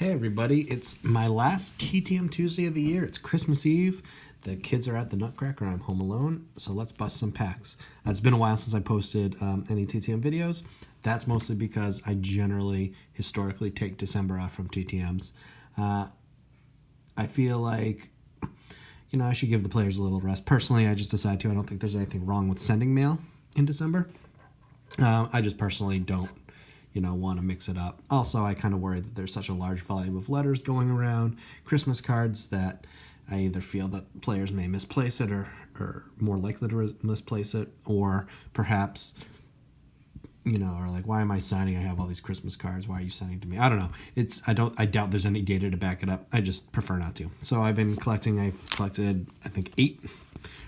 Hey everybody, it's my last TTM Tuesday of the year. It's Christmas Eve. The kids are at the Nutcracker. I'm home alone, so let's bust some packs. It's been a while since I posted any TTM videos. That's mostly because I generally, historically, take December off from TTMs. I feel like, I should give the players a little rest. Personally, I just decided to. I don't think there's anything wrong with sending mail in December. I just personally don't want to mix it up. Also, I kind of worry that there's such a large volume of letters going around, Christmas cards, that I either feel that players may misplace it or more likely to misplace it, or perhaps, are like, why am I signing? I have all these Christmas cards. Why are you sending to me? I don't know. I doubt there's any data to back it up. I just prefer not to. So I've been collecting. I collected, I think, 8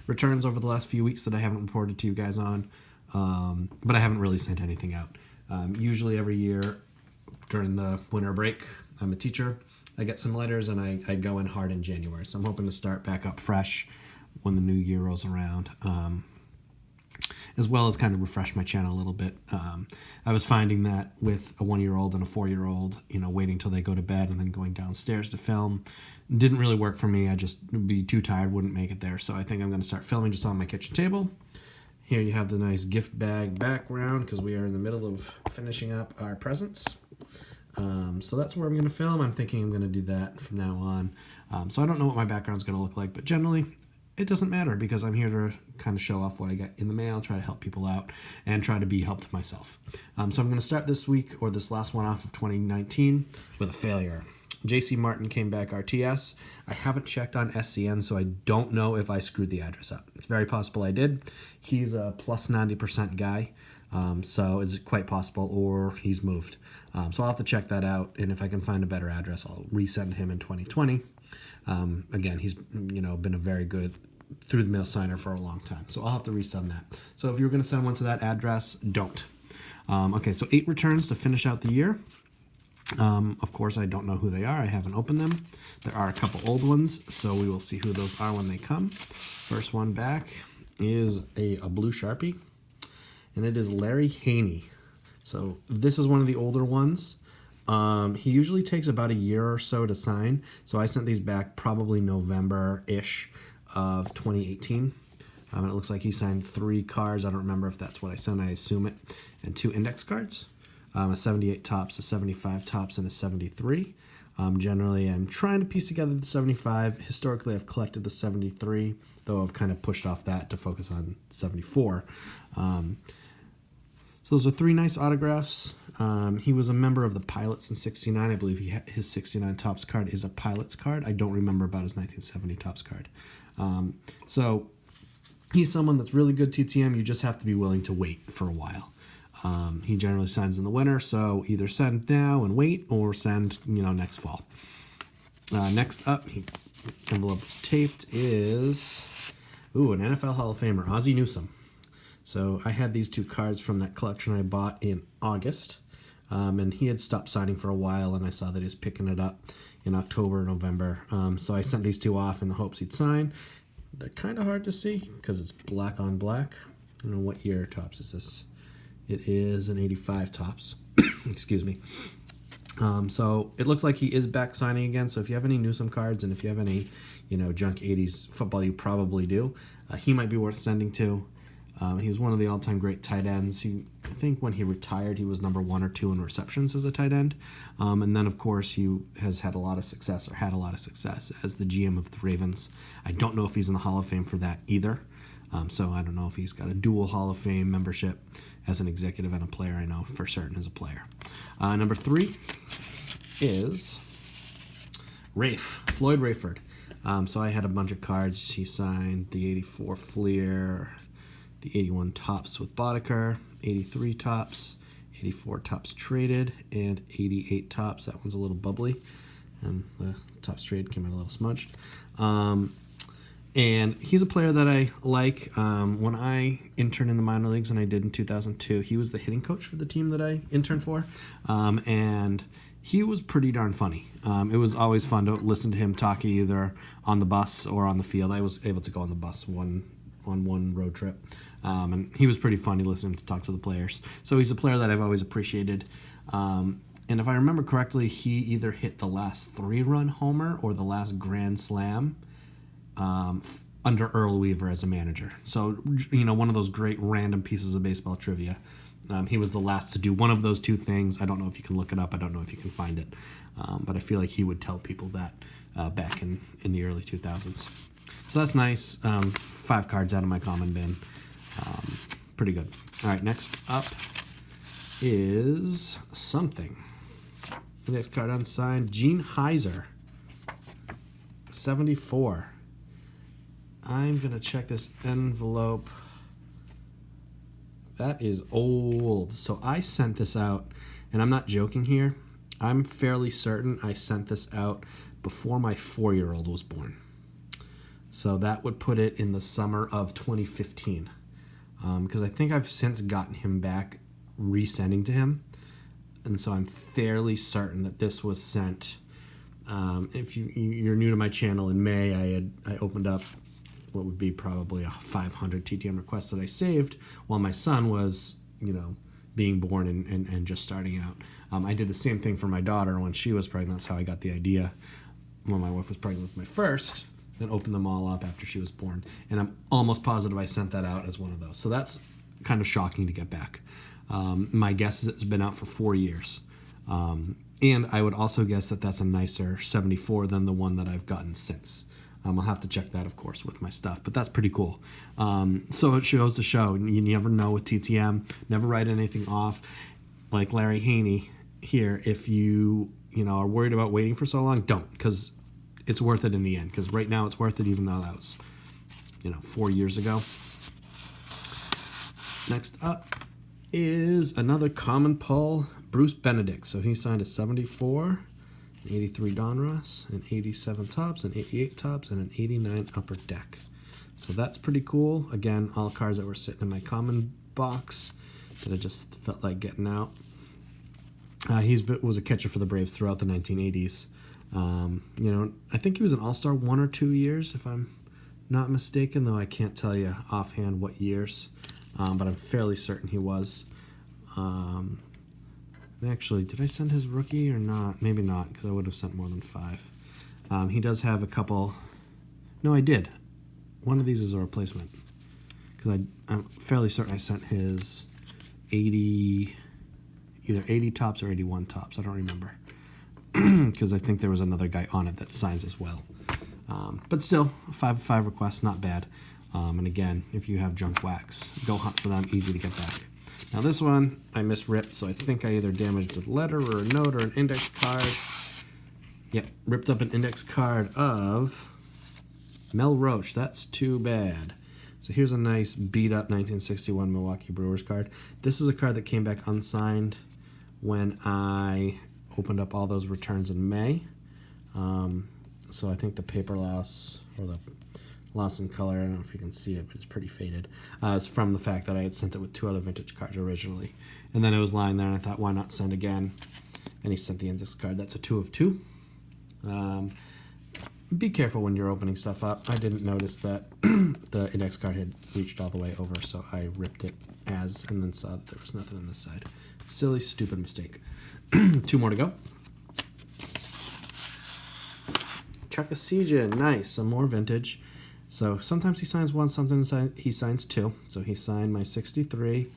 returns over the last few weeks that I haven't reported to you guys on, but I haven't really sent anything out. Usually every year during the winter break, I'm a teacher. I get some letters and I go in hard in January. So I'm hoping to start back up fresh when the new year rolls around, as well as kind of refresh my channel a little bit. I was finding that with a 1-year-old and a 4-year-old, waiting till they go to bed and then going downstairs to film didn't really work for me. I just would be too tired, wouldn't make it there. So I think I'm going to start filming just on my kitchen table. Here you have the nice gift bag background because we are in the middle of finishing up our presents. So that's where I'm going to film. I'm thinking I'm going to do that from now on. So I don't know what my background's going to look like, but generally it doesn't matter because I'm here to kind of show off what I got in the mail, try to help people out, and try to be helped myself. So I'm going to start this week, or this last one off of 2019, with a failure. JC Martin came back RTS. I haven't checked on SCN, so I don't know if I screwed the address up. It's very possible I did. He's a plus 90% guy, so it's quite possible, or he's moved. So I'll have to check that out, and if I can find a better address, I'll resend him in 2020. Again, he's been a very good through-the-mail signer for a long time, so I'll have to resend that. So if you're going to send one to that address, don't. Okay, so 8 returns to finish out the year. Of course, I don't know who they are. I haven't opened them. There are a couple old ones, so we will see who those are when they come. First one back is a blue Sharpie, and it is Larry Haney. So this is one of the older ones. He usually takes about a year or so to sign, so I sent these back probably November-ish of 2018. And it looks like he signed 3 cards. I don't remember if that's what I sent. I assume it. And 2 index cards. A 78 tops, a 75 tops, and a 73. Generally, I'm trying to piece together the 75. Historically, I've collected the 73, though I've kind of pushed off that to focus on 74. So those are 3 nice autographs. He was a member of the Pilots in 69. I believe his 69 tops card is a Pilots card. I don't remember about his 1970 tops card. So he's someone that's really good TTM. You just have to be willing to wait for a while. He generally signs in the winter, so either send now and wait, or send, next fall. Next up, envelope is taped, is, an NFL Hall of Famer, Ozzie Newsome. So I had these 2 cards from that collection I bought in August, and he had stopped signing for a while, and I saw that he was picking it up in October, November. So I sent these 2 off in the hopes he'd sign. They're kind of hard to see because it's black on black. I don't know what year tops is this. It is an 85 tops. Excuse me. So it looks like he is back signing again. So if you have any Newsome cards, and if you have any, junk 80s football, you probably do. He might be worth sending to. He was one of the all-time great tight ends. I think when he retired, he was number 1 or 2 in receptions as a tight end. And then, of course, he has had a lot of success, or had a lot of success, as the GM of the Ravens. I don't know if he's in the Hall of Fame for that either. So I don't know if he's got a dual Hall of Fame membership as an executive and a player. I know for certain as a player. Number 3 is Floyd Rayford. So I had a bunch of cards. He signed the 84 Fleer, the 81 tops with Boddicker, 83 tops, 84 tops traded, and 88 tops. That one's a little bubbly, and the tops trade came out a little smudged. And he's a player that I like. When I interned in the minor leagues, and I did in 2002, he was the hitting coach for the team that I interned for. And he was pretty darn funny. It was always fun to listen to him talk either on the bus or on the field. I was able to go on the bus on one road trip. And he was pretty funny listening to talk to the players. So he's a player that I've always appreciated. And if I remember correctly, he either hit the last 3-run homer or the last grand slam under Earl Weaver as a manager. So, one of those great random pieces of baseball trivia. He was the last to do one of those two things. I don't know if you can look it up. I don't know if you can find it. But I feel like he would tell people that back in the early 2000s. So that's nice. 5 cards out of my common bin. Pretty good. All right, next up is something. The next card unsigned, Gene Heiser, 74. I'm going to check this envelope. That is old. So I sent this out, and I'm not joking here. I'm fairly certain I sent this out before my 4-year-old was born. So that would put it in the summer of 2015. Because I think I've since gotten him back, resending to him. And so I'm fairly certain that this was sent. If you're new to my channel, in May I opened up what would be probably a 500 TTM requests that I saved while my son was, being born and just starting out. I did the same thing for my daughter when she was pregnant. That's how I got the idea when my wife was pregnant with my first, then opened them all up after she was born. And I'm almost positive I sent that out as one of those. So that's kind of shocking to get back. My guess is it's been out for 4 years. And I would also guess that that's a nicer 74 than the one that I've gotten since. I'll have to check that, of course, with my stuff, but that's pretty cool. So it shows the show. You never know with TTM. Never write anything off. Like Larry Haney here, if you are worried about waiting for so long, don't, because it's worth it in the end. Because right now it's worth it, even though that was 4 years ago. Next up is another common pull, Bruce Benedict. So he signed a 74, an 83 Donruss, an 87 Topps, an 88 Topps, and an 89 Upper Deck. So that's pretty cool. Again, all cards that were sitting in my common box that I just felt like getting out. He was a catcher for the Braves throughout the 1980s. I think he was an All-Star 1 or 2 years, if I'm not mistaken, though I can't tell you offhand what years. But I'm fairly certain he was. Actually, did I send his rookie or not? Maybe not, because I would have sent more than 5. He does have a couple. No, I did. One of these is a replacement, because I'm fairly certain I sent his 80, either 80 Topps or 81 Topps. I don't remember, because I think there was another guy on it that signs as well. But still, 5 requests, not bad. And again, if you have junk wax, go hunt for them, easy to get back. Now this one, I misripped, so I think I either damaged a letter or a note or an index card. Yep, ripped up an index card of Mel Roach. That's too bad. So here's a nice beat-up 1961 Milwaukee Brewers card. This is a card that came back unsigned when I opened up all those returns in May. So I think the paper loss, or the loss in color, I don't know if you can see it, but it's pretty faded. It's from the fact that I had sent it with 2 other vintage cards originally. And then it was lying there, and I thought, why not send again? And he sent the index card. That's a 2 of 2. Be careful when you're opening stuff up. I didn't notice that the index card had reached all the way over, so I ripped it and then saw that there was nothing on this side. Silly, stupid mistake. 2 more to go. Chuck Acegian, nice, some more vintage. So sometimes he signs 1, sometimes he signs 2. So he signed my 63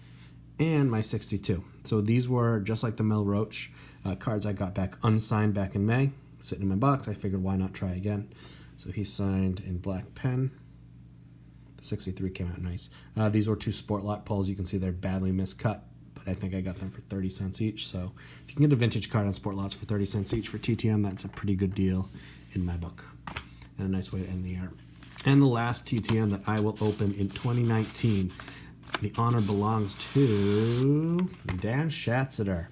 and my 62. So these were, just like the Mel Roach cards I got back unsigned back in May, sitting in my box. I figured, why not try again? So he signed in black pen. The 63 came out nice. These were 2 Sport Lot pulls. You can see they're badly miscut, but I think I got them for 30 cents each. So if you can get a vintage card on Sport Lots for 30 cents each for TTM, that's a pretty good deal in my book. And a nice way to end the year. And the last TTM that I will open in 2019, the honor belongs to Dan Schatzeder.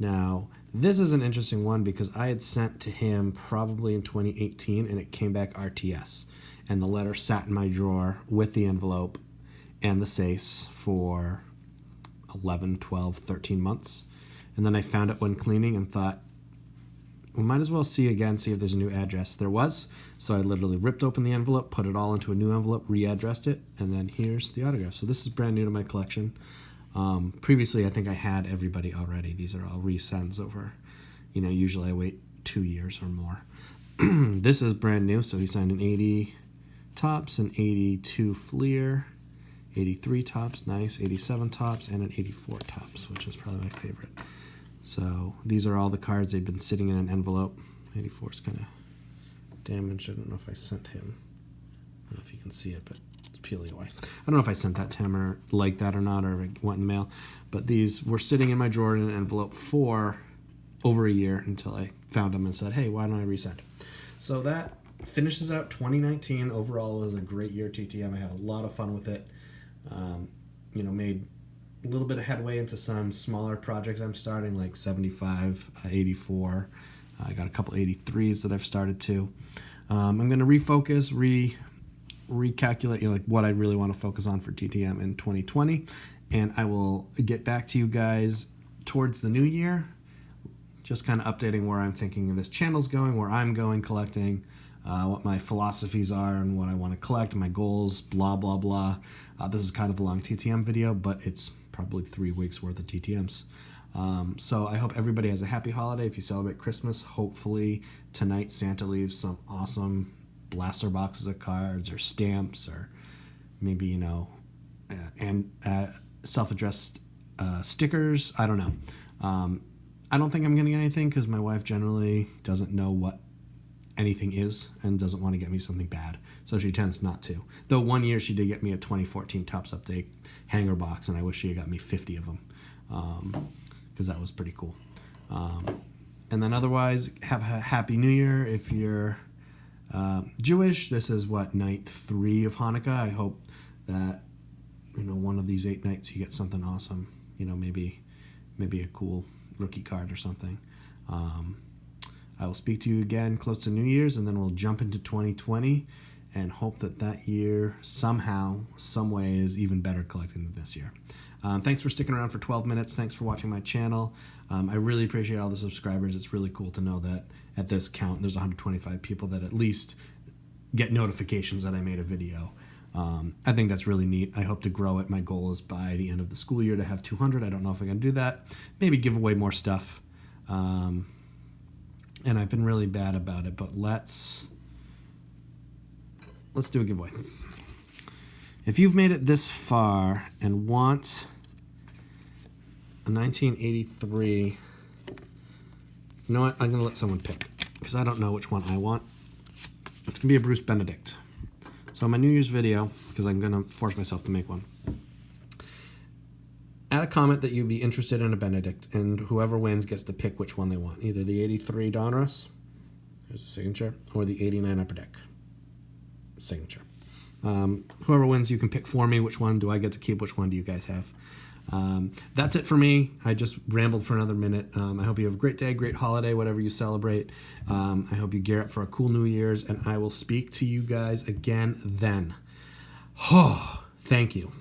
Now, this is an interesting one because I had sent to him probably in 2018, and it came back RTS. And the letter sat in my drawer with the envelope and the SACE for 11, 12, 13 months. And then I found it when cleaning and thought, we might as well see again, see if there's a new address. There was, so I literally ripped open the envelope, put it all into a new envelope, re-addressed it, and then here's the autograph. So this is brand new to my collection. Previously, I think I had everybody already. These are all resends over Usually I wait 2 years or more. This is brand new, so he signed an 80 Topps, an 82 Fleer, 83 Topps, nice, 87 Topps, and an 84 Topps, which is probably my favorite. So these are all the cards. They've been sitting in an envelope. 84 is kind of damaged. I don't know if I sent him. I don't know if you can see it, but it's peeling away. I don't know if I sent that to him or like that or not, or if it went in mail. But these were sitting in my drawer in an envelope for over a year until I found them and said, hey, why don't I resend? So that finishes out 2019. Overall, it was a great year TTM. I had a lot of fun with it. Made a little bit of headway into some smaller projects I'm starting, like 75, 84. I got a couple 83s that I've started to. I'm going to refocus, recalculate, what I really want to focus on for TTM in 2020. And I will get back to you guys towards the new year, just kind of updating where I'm thinking this channel's going, where I'm going collecting, what my philosophies are and what I want to collect, my goals, blah, blah, blah. This is kind of a long TTM video, but it's probably 3 weeks worth of TTMs. So I hope everybody has a happy holiday. If you celebrate Christmas, hopefully tonight Santa leaves some awesome blaster boxes of cards or stamps, or maybe, self-addressed stickers. I don't know. I don't think I'm going to get anything because my wife generally doesn't know what anything is and doesn't want to get me something bad, so she tends not to. Though one year she did get me a 2014 Topps Update hanger box, and I wish she had got me 50 of them because that was pretty cool. And then otherwise, have a happy new year. If you're Jewish, this is night 3 of Hanukkah. I hope that one of these 8 nights you get something awesome, maybe a cool rookie card or something. I will speak to you again close to New Year's, and then we'll jump into 2020 and hope that year somehow, some way is even better collecting than this year. Thanks for sticking around for 12 minutes. Thanks for watching my channel. I really appreciate all the subscribers. It's really cool to know that at this count, there's 125 people that at least get notifications that I made a video. I think that's really neat. I hope to grow it. My goal is by the end of the school year to have 200. I don't know if I can do that. Maybe give away more stuff. And I've been really bad about it, but let's do a giveaway. If you've made it this far and want a 1983, you know what? I'm going to let someone pick because I don't know which one I want. It's going to be a Bruce Benedict. So my New Year's video, because I'm going to force myself to make one, add a comment that you'd be interested in a Benedict, and whoever wins gets to pick which one they want. Either the 83 Donruss, there's a signature, or the 89 Upper Deck, signature. Whoever wins, you can pick for me. Which one do I get to keep? Which one do you guys have? That's it for me. I just rambled for another minute. I hope you have a great day, great holiday, whatever you celebrate. I hope you gear up for a cool New Year's, and I will speak to you guys again then. Oh, thank you.